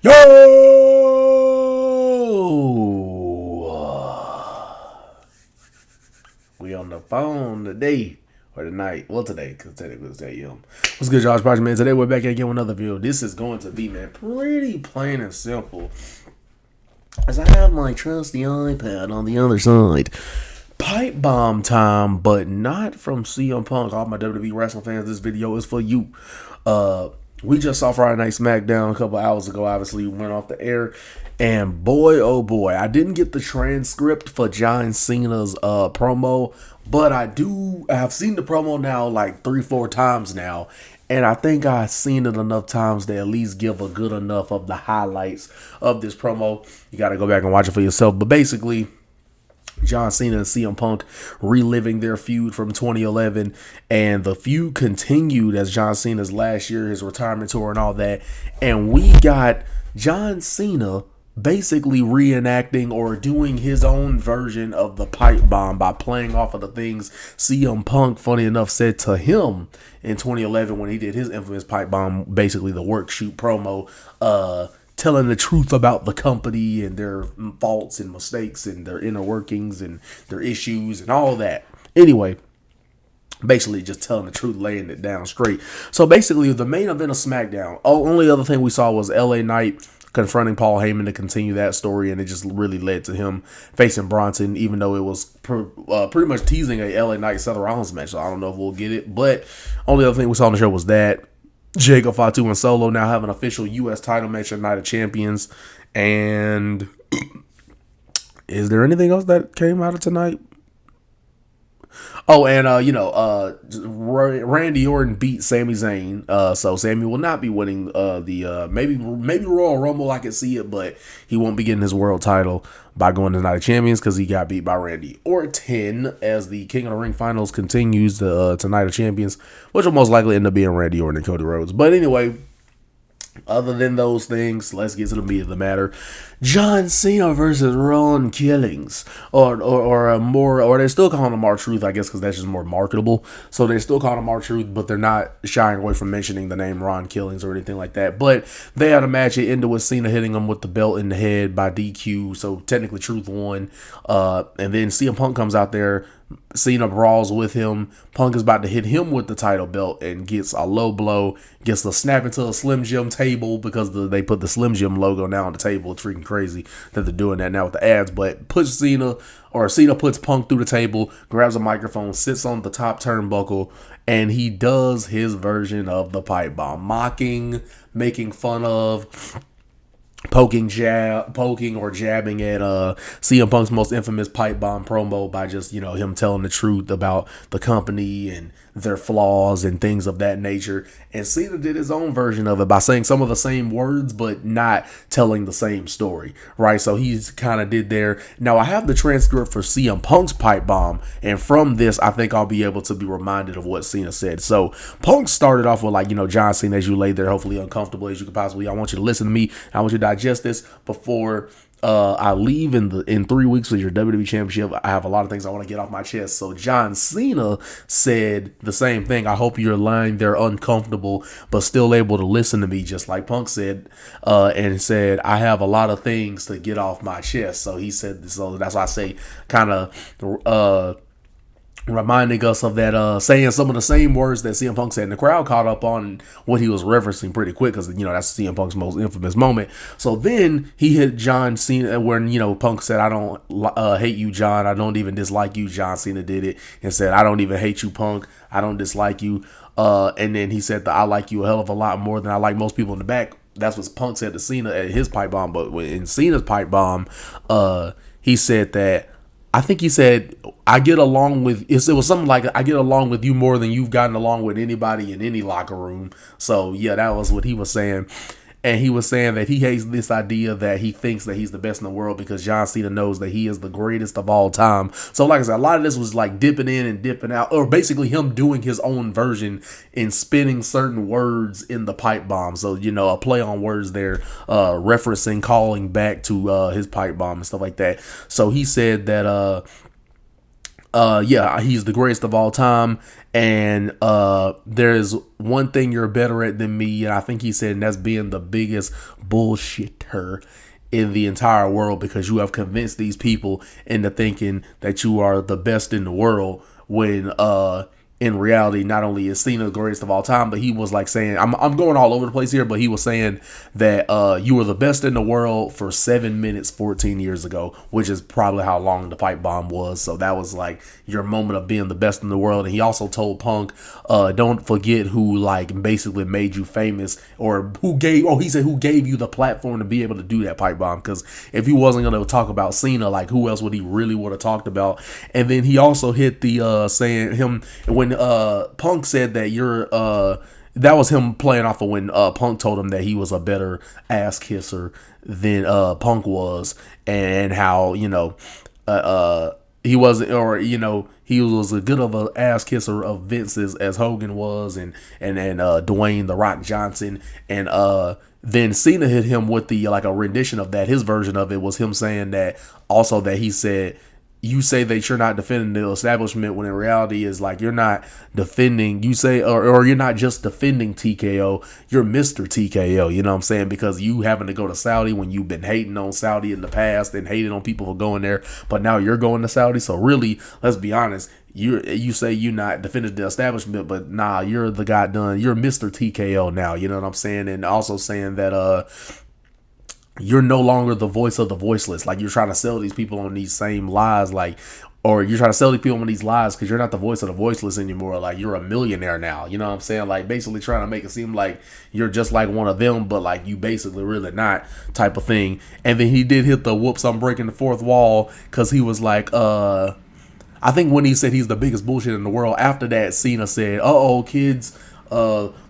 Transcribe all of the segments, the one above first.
Yo! We on the phone today. Or tonight. Well, today, because technically it's AM. What's good, Josh Project, man? Today we're back again with another video. This is going to be, man, pretty plain and simple. As I have my trusty iPad on the other side. Pipe bomb time, but not from CM Punk. All my WWE wrestling fans, this video is for you. We just saw Friday Night SmackDown a couple hours ago. Obviously, we went off the air. And boy, oh boy, I didn't get the transcript for John Cena's promo, but I've seen the promo now like 3-4 times now. And I think I've seen it enough times to at least give a good enough of the highlights of this promo. You got to go back and watch it for yourself. But basically, John Cena and CM Punk reliving their feud from 2011, and the feud continued as John Cena's last year, his retirement tour and all that, and we got John Cena basically reenacting or doing his own version of the pipe bomb by playing off of the things CM Punk, funny enough, said to him in 2011 when he did his infamous pipe bomb, basically the work shoot promo, telling the truth about the company and their faults and mistakes and their inner workings and their issues and all that. Anyway, basically just telling the truth, laying it down straight. So basically, the main event of SmackDown, only other thing we saw was LA Knight confronting Paul Heyman to continue that story, and it just really led to him facing Bronson, even though it was pretty much teasing a LA Knight Seth Rollins match. So I don't know if we'll get it, but only other thing we saw on the show was that Jacob Fatu and Solo now have an official U.S. title match at Night of Champions. And is there anything else that came out of tonight? Oh, and Randy Orton beat Sami Zayn. So Sami will not be winning maybe Royal Rumble. I can see it, but he won't be getting his world title by going to Night of Champions because he got beat by Randy Orton. As the King of the Ring finals continues to Night of Champions, which will most likely end up being Randy Orton and Cody Rhodes. But anyway, other than those things, let's get to the meat of the matter. John Cena versus Ron Killings, or they're still calling him R-Truth, I guess, because that's just more marketable. So they're still calling him R-Truth, but they're not shying away from mentioning the name Ron Killings or anything like that. But they had a match. It ended with Cena hitting him with the belt in the head by DQ. So technically, Truth won. And then CM Punk comes out there. Cena brawls with him. Punk is about to hit him with the title belt and gets a low blow, gets the snap into a Slim Jim table because they put the Slim Jim logo now on the table. It's freaking crazy that they're doing that now with the ads, but Cena puts Punk through the table, grabs a microphone, sits on the top turnbuckle, and he does his version of the pipe bomb, mocking, making fun of, poking or jabbing at CM Punk's most infamous pipe bomb promo by just, him telling the truth about the company and their flaws and things of that nature. And Cena did his own version of it by saying some of the same words but not telling the same story, right? So he's kind of did there. Now I have the transcript for CM Punk's pipe bomb, and from this I think I'll be able to be reminded of what Cena said. So Punk started off with John Cena, as you lay there hopefully uncomfortable as you could possibly. I want you to listen to me. I want you to digest this before I leave in 3 weeks with your WWE Championship. I have a lot of things I want to get off my chest. So John Cena said the same thing. I hope you're lying there uncomfortable, but still able to listen to me, just like Punk said, and said, I have a lot of things to get off my chest. So he said, so that's why I say kind of reminding us of that, saying some of the same words that CM Punk said. And the crowd caught up on what he was referencing pretty quick because, that's CM Punk's most infamous moment. So then he hit John Cena when, Punk said, I don't hate you, John. I don't even dislike you. John Cena did it and said, I don't even hate you, Punk. I don't dislike you. And then he said that I like you a hell of a lot more than I like most people in the back. That's what Punk said to Cena at his pipe bomb. But in Cena's pipe bomb, he said that, I think he said, I get along with, it was something like, I get along with you more than you've gotten along with anybody in any locker room. So yeah, that was what he was saying. And he was saying that he hates this idea that he thinks that he's the best in the world because John Cena knows that he is the greatest of all time. So like I said, a lot of this was like dipping in and dipping out, or basically him doing his own version and spinning certain words in the pipe bomb. So, a play on words there, referencing, calling back to his pipe bomb and stuff like that. So he said that yeah, he's the greatest of all time. And there's one thing you're better at than me, and I think he said, and that's being the biggest bullshitter in the entire world, because you have convinced these people into thinking that you are the best in the world, when in reality, not only is Cena the greatest of all time, but he was like saying, I'm going all over the place here, but he was saying that you were the best in the world for 7 minutes 14 years ago, which is probably how long the pipe bomb was. So that was like your moment of being the best in the world. And he also told Punk, don't forget who like basically made you famous, or he said who gave you the platform to be able to do that pipe bomb. Because if he wasn't going to talk about Cena, like who else would he really would have talked about? And then he also hit the saying him when Punk said that that was him playing off of when Punk told him that he was a better ass kisser than Punk was, and how he wasn't, or he was as good of an ass kisser of Vince's as Hogan was, and Dwayne the Rock Johnson, and then Cena hit him with the like a rendition of that. His version of it was him saying that also, that he said, you say that you're not defending the establishment, when in reality is like you're not defending, you say, or you're not just defending TKO, you're Mr. TKO, you know what I'm saying? Because you having to go to Saudi when you've been hating on Saudi in the past and hating on people for going there, but now you're going to Saudi. So really, let's be honest, you say you're not defending the establishment, but nah, you're the guy done, you're Mr. TKO now, you know what I'm saying? And also saying that you're no longer the voice of the voiceless. Like, you're trying to sell these people on these same lies, like, or you're trying to sell these people on these lies because you're not the voice of the voiceless anymore. Like, you're a millionaire now. You know what I'm saying? Like, basically trying to make it seem like you're just like one of them, but like you basically really not, type of thing. And then he did hit the whoops, I'm breaking the fourth wall, because he was like, I think when he said he's the biggest bullshit in the world, after that, Cena said, kids,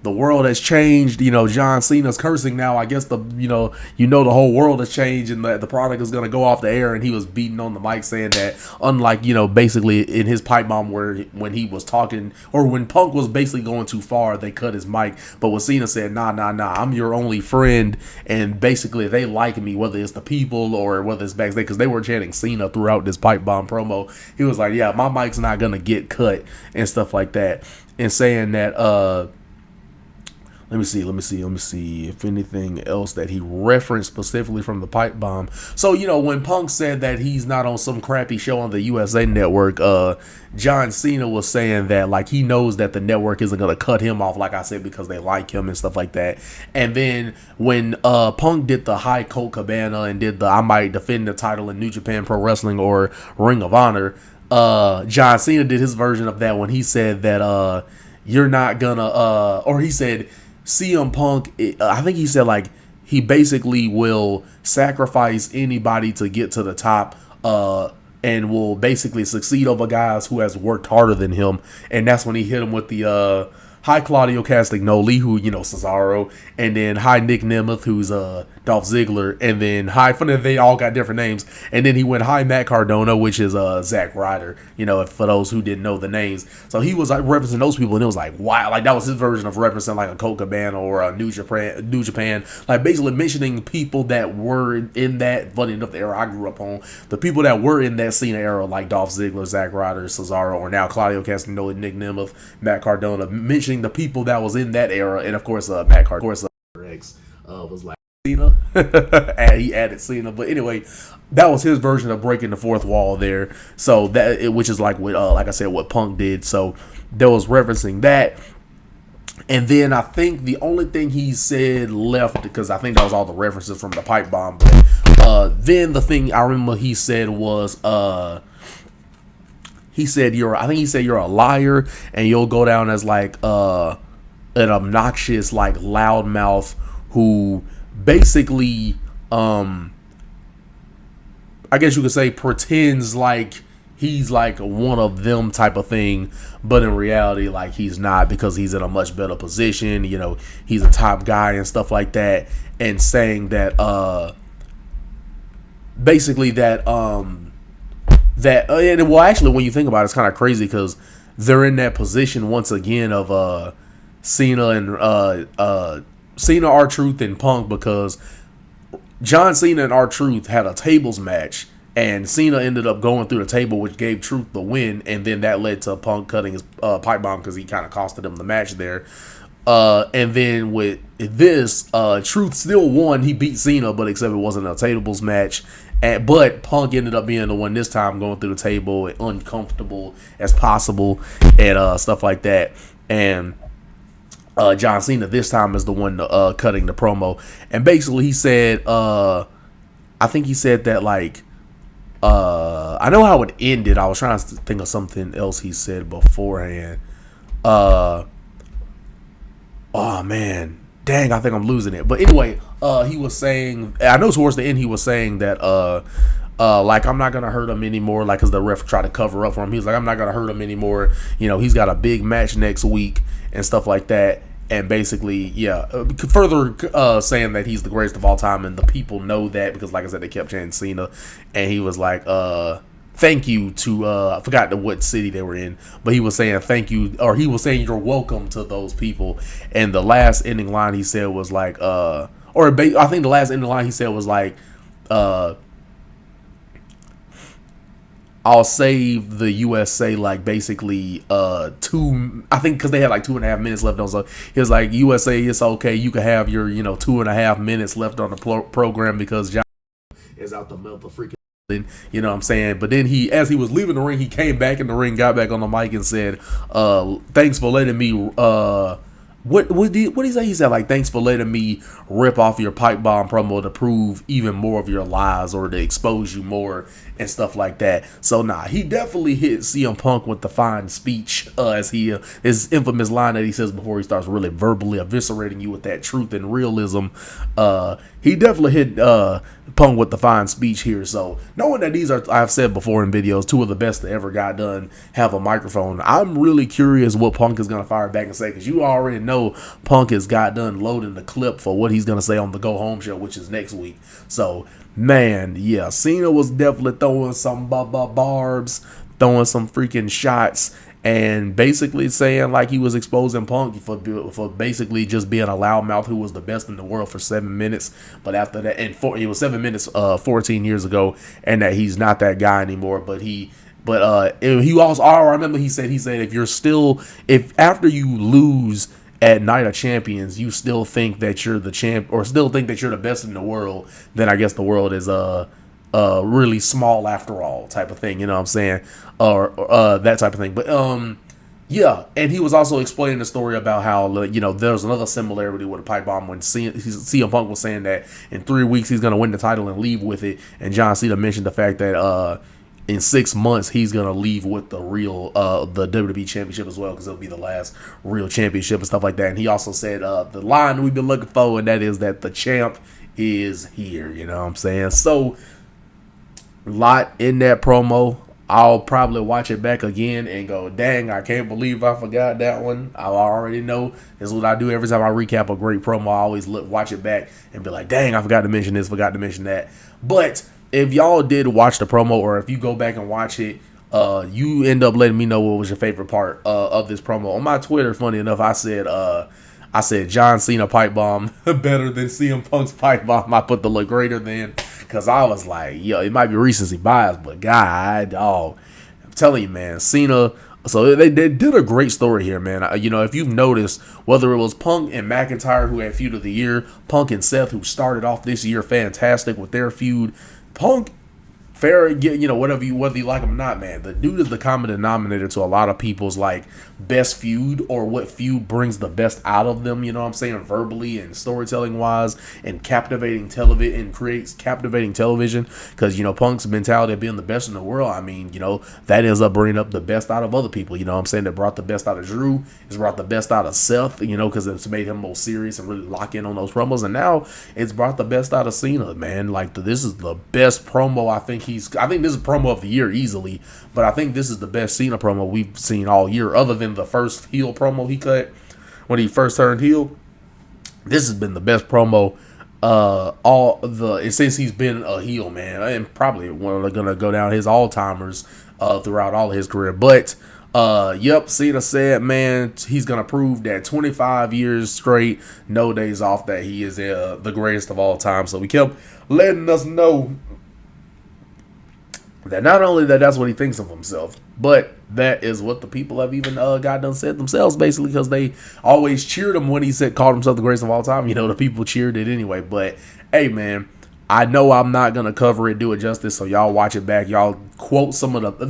the world has changed. John Cena's cursing now. I guess the whole world has changed, and the product is gonna go off the air. And he was beating on the mic saying that, unlike basically in his pipe bomb, where when he was talking, or when Punk was basically going too far, they cut his mic. But when Cena said, nah, I'm your only friend, and basically they like me, whether it's the people or whether it's backstage, because they were chanting Cena throughout this pipe bomb promo. He was like, yeah, my mic's not gonna get cut and stuff like that, and saying that let me see if anything else that he referenced specifically from the pipe bomb. So, when Punk said that he's not on some crappy show on the USA Network, John Cena was saying that, like, he knows that the network isn't going to cut him off, like I said, because they like him and stuff like that. And then when Punk did the high Colt Cabana and did the I might defend the title in New Japan Pro Wrestling or Ring of Honor, John Cena did his version of that when he said that you're not gonna, or he said CM Punk, I think he said like he basically will sacrifice anybody to get to the top, and will basically succeed over guys who has worked harder than him. And that's when he hit him with the hi Claudio Castagnoli, who Cesaro, and then hi Nick Nemeth, who's Dolph Ziggler, and then hi, they all got different names, and then he went hi Matt Cardona, which is Zack Ryder, for those who didn't know the names. So he was like referencing those people, and it was like, wow, like that was his version of referencing like a Colt Cabana or a New Japan, like basically mentioning people that were in that, funny enough, the era I grew up on, the people that were in that Cena era, like Dolph Ziggler, Zack Ryder, Cesaro, or now Claudio Castagnoli, Nick Nemeth, Matt Cardona, mentioning the people that was in that era. And of course Matt Cardona, of course X was like Cena, and he added Cena. But anyway, that was his version of breaking the fourth wall there. So which is like what, like I said, what Punk did. So there was referencing that. And then I think the only thing he said left, because I think that was all the references from the pipe bomb. But then the thing I remember he said was, he said you're a liar, and you'll go down as like an obnoxious, like loudmouth who basically, I guess you could say, pretends like he's like one of them type of thing, but in reality, like he's not, because he's in a much better position. He's a top guy and stuff like that, and saying that basically that and well, actually, when you think about it, it's kind of crazy because they're in that position once again of Cena and Cena, R-Truth, and Punk, because John Cena and R-Truth had a tables match and Cena ended up going through the table, which gave Truth the win, and then that led to Punk cutting his pipe bomb because he kind of costed him the match there. And then with this, Truth still won. He beat Cena, but except it wasn't a tables match. But Punk ended up being the one this time, going through the table, uncomfortable as possible, and stuff like that. And John Cena this time is the one cutting the promo, and basically he said, I think he said that like. I know how it ended. I was trying to think of something else he said beforehand. Oh man, dang! I think I'm losing it. But anyway, he was saying. I know towards the end he was saying that like I'm not gonna hurt him anymore. Like, cause the ref tried to cover up for him. He's like, I'm not gonna hurt him anymore. You know, he's got a big match next week and stuff like that. And basically, yeah, further saying that he's the greatest of all time, and the people know that because, like I said, they kept chanting Cena, and he was like, thank you to, I forgot what city they were in, but he was saying thank you, or he was saying you're welcome to those people, and the last ending line he said was like, I think the last ending line he said was like, I'll save the USA like basically I think because they had like 2.5 minutes left on, so he was like, USA, it's okay, you can have your 2.5 minutes left on the program because John is out to melt the freaking, you know what I'm saying. But then as he was leaving the ring, he came back in the ring, got back on the mic and said, thanks for letting me what did he say? He said like, thanks for letting me rip off your pipe bomb promo to prove even more of your lies or to expose you more and stuff like that. So he definitely hit CM Punk with the fine speech, as his infamous line that he says before he starts really verbally eviscerating you with that truth and realism. He definitely hit Punk with the fine speech here. So knowing that these are, I've said before in videos, two of the best that ever got done have a microphone, I'm really curious what Punk is gonna fire back and say, because you already know Punk has got done loading the clip for what he's gonna say on the Go Home show, which is next week. So man, yeah, Cena was definitely throwing some barbs, throwing some freaking shots, and basically saying like he was exposing Punk for basically just being a loudmouth who was the best in the world for 7 minutes. But after that, it was 7 minutes 14 years ago, and that he's not that guy anymore. But he also, I remember he said if after you lose at Night of Champions, you still think that you're the champ, or still think that you're the best in the world, then I guess the world is really small after all, type of thing, you know what I'm saying, or that type of thing. But yeah, and he was also explaining the story about how there's another similarity with a pipe bomb when CM Punk was saying that in 3 weeks he's gonna win the title and leave with it, and John Cena mentioned the fact that in 6 months he's gonna leave with the real the WWE Championship as well, because it'll be the last real championship and stuff like that. And he also said the line we've been looking for, and that is that the champ is here. You know what I'm saying? So a lot in that promo. I'll probably watch it back again and go, dang, I can't believe I forgot that one. I already know. This is what I do every time I recap a great promo. I always watch it back and be like, dang, I forgot to mention this, forgot to mention that. But if y'all did watch the promo, or if you go back and watch it, you end up letting me know what was your favorite part of this promo. On my Twitter, funny enough, I said John Cena pipe bomb better than CM Punk's pipe bomb. I put the look greater than, because I was like, yo, it might be recency bias, but God, dog, I'm telling you, man, Cena. So they did a great story here, man. If you've noticed, whether it was Punk and McIntyre who had feud of the year, Punk and Seth who started off this year fantastic with their feud, Punk, fair, whether you like him or not, man, the dude is the common denominator to a lot of people's like best feud, or what feud brings the best out of them, you know what I'm saying, verbally and storytelling wise, and captivating television, and creates captivating television, because Punk's mentality of being the best in the world, I mean, that ends up bringing up the best out of other people, you know what I'm saying, that brought the best out of Drew, it's brought the best out of Seth, because it's made him more serious and really lock in on those promos, and now it's brought the best out of Cena, man. Like, this is the best promo I think this is promo of the year easily, but I think this is the best Cena promo we've seen all year, other than the first heel promo he cut when he first turned heel. This has been the best promo since he's been a heel, man, and probably one of gonna go down his all-timers throughout all of his career. But yep, Cena said, man, he's gonna prove that 25 years straight, no days off, that he is the greatest of all time. So we kept letting us know that. Not only that, that's what he thinks of himself, but that is what the people have even got done said themselves, basically, because they always cheered him when he said called himself the greatest of all time. You know, the people cheered it anyway. But hey, man, I know I'm not gonna cover it, do it justice, so y'all watch it back. Y'all quote some of the,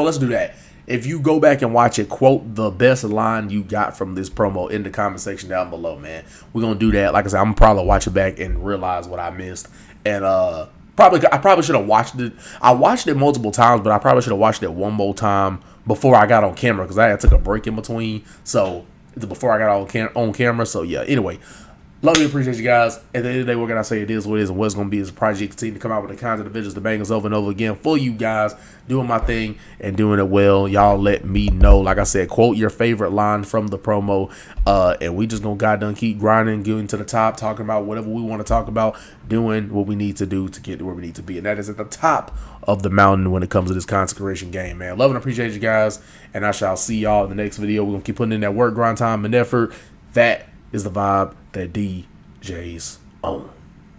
let's do that. If you go back and watch it, quote the best line you got from this promo in the comment section down below, man. We're gonna do that. Like I said, I'm gonna probably watch it back and realize what I missed. And I probably should have watched it. I watched it multiple times, but I probably should have watched it one more time before I got on camera, because I took a break in between. So before I got on camera. So yeah. Anyway, love you, appreciate you guys. At the end of the day, what can I say? It is what it is, and what's going to be is a project continue to come out with the kinds of videos, the bangers over and over again for you guys, doing my thing and doing it well. Y'all let me know. Like I said, quote your favorite line from the promo, and we just going to goddamn keep grinding, getting to the top, talking about whatever we want to talk about, doing what we need to do to get to where we need to be, and that is at the top of the mountain when it comes to this consecration game, man. Love and appreciate you guys, and I shall see y'all in the next video. We're going to keep putting in that work, grind, time, and effort. That is the vibe that DJ's on.